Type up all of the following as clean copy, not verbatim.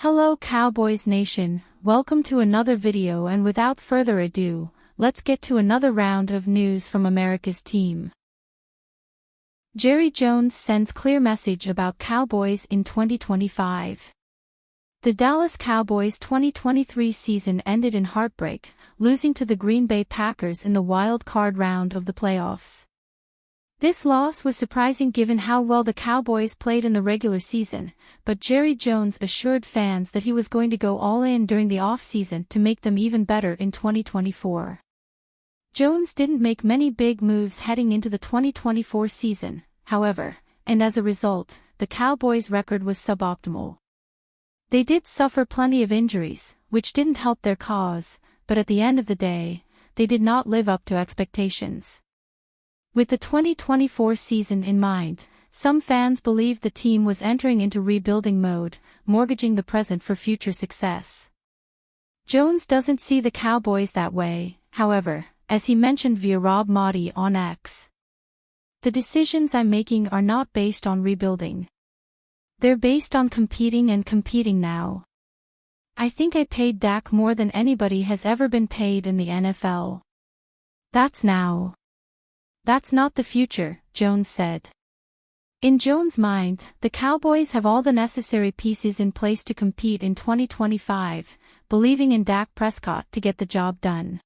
Hello Cowboys Nation, welcome to another video, and without further ado, let's get to another round of news from America's team. Jerry Jones sends clear message about Cowboys in 2025. The Dallas Cowboys' 2023 season ended in heartbreak, losing to the Green Bay Packers in the wild card round of the playoffs. This loss was surprising given how well the Cowboys played in the regular season, but Jerry Jones assured fans that he was going to go all in during the off-season to make them even better in 2024. Jones didn't make many big moves heading into the 2024 season, however, and as a result, the Cowboys' record was suboptimal. They did suffer plenty of injuries, which didn't help their cause, but at the end of the day, they did not live up to expectations. With the 2024 season in mind, some fans believed the team was entering into rebuilding mode, mortgaging the present for future success. Jones doesn't see the Cowboys that way, however, as he mentioned via Rob Maaddi on X. The decisions I'm making are not based on rebuilding. They're based on competing now. I think I paid Dak more than anybody has ever been paid in the NFL. That's now. That's not the future, Jones said. In Jones' mind, the Cowboys have all the necessary pieces in place to compete in 2025, believing in Dak Prescott to get the job done.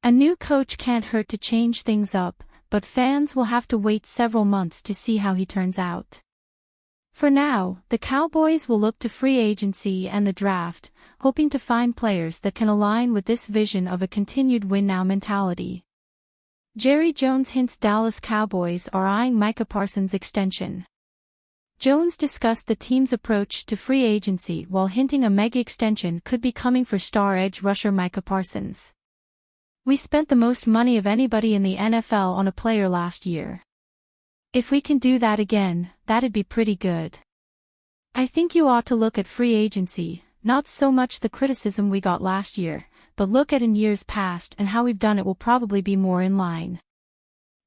A new coach can't hurt to change things up, but fans will have to wait several months to see how he turns out. For now, the Cowboys will look to free agency and the draft, hoping to find players that can align with this vision of a continued win-now mentality. Jerry Jones hints Dallas Cowboys are eyeing Micah Parsons' extension. Jones discussed the team's approach to free agency while hinting a mega extension could be coming for star edge rusher Micah Parsons. "We spent the most money of anybody in the NFL on a player last year. If we can do that again, that'd be pretty good. I think you ought to look at free agency, not so much the criticism we got last year, but look at in years past and how we've done it will probably be more in line."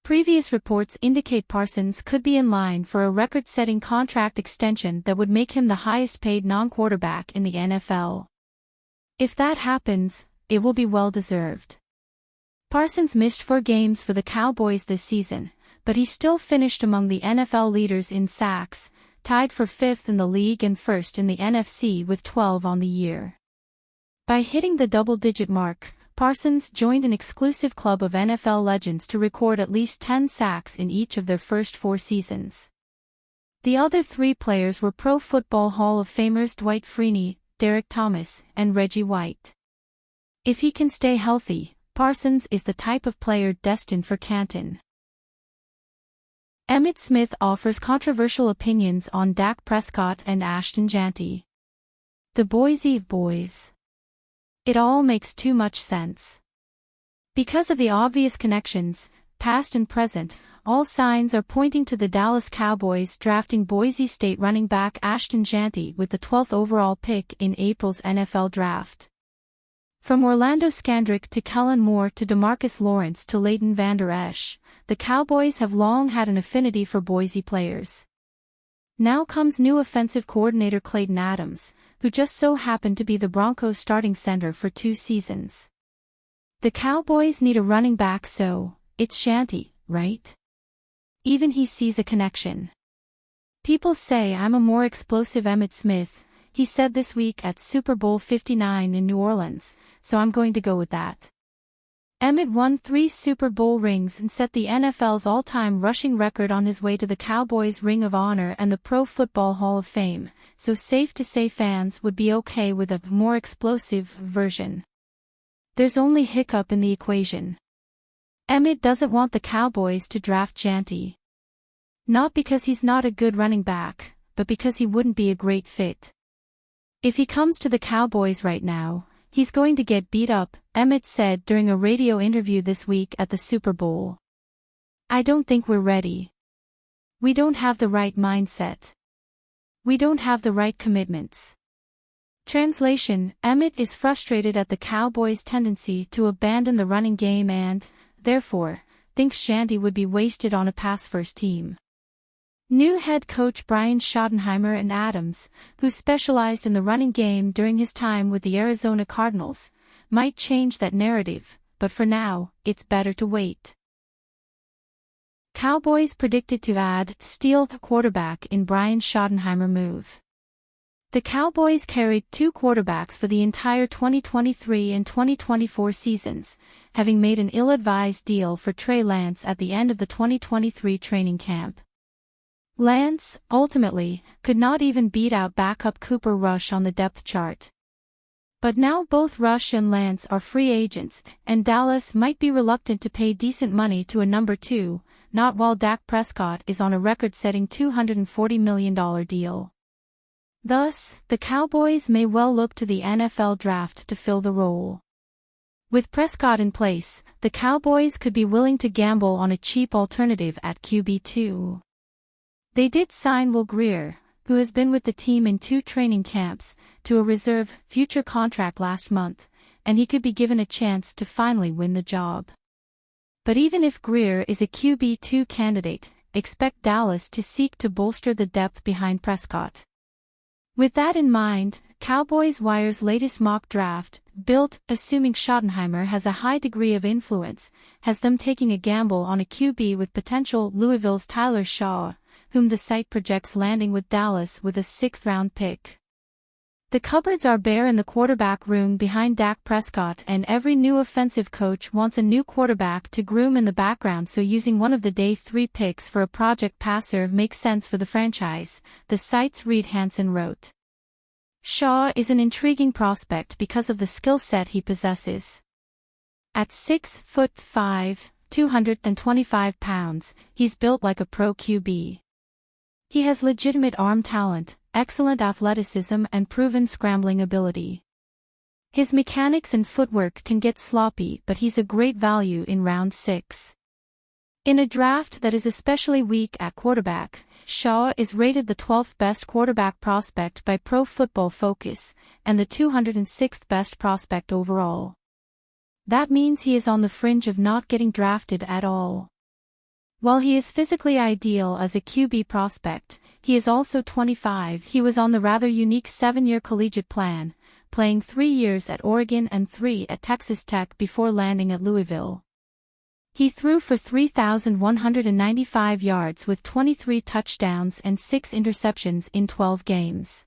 Previous reports indicate Parsons could be in line for a record-setting contract extension that would make him the highest-paid non-quarterback in the NFL. If that happens, it will be well-deserved. Parsons missed 4 games for the Cowboys this season, but he still finished among the NFL leaders in sacks, tied for 5th in the league and 1st in the NFC with 12 on the year. By hitting the double-digit mark, Parsons joined an exclusive club of NFL legends to record at least 10 sacks in each of their first 4 seasons. The other 3 players were Pro Football Hall of Famers Dwight Freeney, Derek Thomas, and Reggie White. If he can stay healthy, Parsons is the type of player destined for Canton. Emmitt Smith offers controversial opinions on Dak Prescott and Ashton Jeanty. The Boise Boys. It all makes too much sense. Because of the obvious connections, past and present, all signs are pointing to the Dallas Cowboys drafting Boise State running back Ashton Jeanty with the 12th overall pick in April's NFL Draft. From Orlando Scandrick to Kellen Moore to DeMarcus Lawrence to Leighton Vander Esch, the Cowboys have long had an affinity for Boise players. Now comes new offensive coordinator Clayton Adams, who just so happened to be the Broncos' starting center for 2 seasons. The Cowboys need a running back, so it's Jeanty, right? Even he sees a connection. "People say I'm a more explosive Emmitt Smith," he said this week at Super Bowl 59 in New Orleans, so I'm going to go with that. Emmitt won 3 Super Bowl rings and set the NFL's all-time rushing record on his way to the Cowboys' Ring of Honor and the Pro Football Hall of Fame, so safe to say fans would be okay with a more explosive version. There's only hiccup in the equation. Emmitt doesn't want the Cowboys to draft Jeanty. Not because he's not a good running back, but because he wouldn't be a great fit. If he comes to the Cowboys right now, he's going to get beat up, Emmitt said during a radio interview this week at the Super Bowl. "I don't think we're ready. We don't have the right mindset. We don't have the right commitments." Translation: Emmitt is frustrated at the Cowboys' tendency to abandon the running game and, therefore, thinks Jeanty would be wasted on a pass-first team. New head coach Brian Schottenheimer and Adams, who specialized in the running game during his time with the Arizona Cardinals, might change that narrative, but for now, it's better to wait. Cowboys predicted to add stealth quarterback in Brian Schottenheimer move. The Cowboys carried two quarterbacks for the entire 2023 and 2024 seasons, having made an ill-advised deal for Trey Lance at the end of the 2023 training camp. Lance, ultimately, could not even beat out backup Cooper Rush on the depth chart. But now both Rush and Lance are free agents, and Dallas might be reluctant to pay decent money to a number two, not while Dak Prescott is on a record-setting $240 million deal. Thus, the Cowboys may well look to the NFL draft to fill the role. With Prescott in place, the Cowboys could be willing to gamble on a cheap alternative at QB2. They did sign Will Grier, who has been with the team in 2 training camps, to a reserve future contract last month, and he could be given a chance to finally win the job. But even if Grier is a QB2 candidate, expect Dallas to seek to bolster the depth behind Prescott. With that in mind, Cowboys Wire's latest mock draft, built assuming Schottenheimer has a high degree of influence, has them taking a gamble on a QB with potential Louisville's Tyler Shaw, whom the site projects landing with Dallas with a 6th-round pick. The cupboards are bare in the quarterback room behind Dak Prescott, and every new offensive coach wants a new quarterback to groom in the background, so using one of the day 3 picks for a project passer makes sense for the franchise, the site's Reed Hansen wrote. Shaw is an intriguing prospect because of the skill set he possesses. At 6'5", 225 pounds, he's built like a pro QB. He has legitimate arm talent, excellent athleticism and proven scrambling ability. His mechanics and footwork can get sloppy, but he's a great value in round 6. In a draft that is especially weak at quarterback, Shaw is rated the 12th best quarterback prospect by Pro Football Focus, and the 206th best prospect overall. That means he is on the fringe of not getting drafted at all. While he is physically ideal as a QB prospect, he is also 25. He was on the rather unique 7-year collegiate plan, playing 3 years at Oregon and 3 at Texas Tech before landing at Louisville. He threw for 3,195 yards with 23 touchdowns and 6 interceptions in 12 games.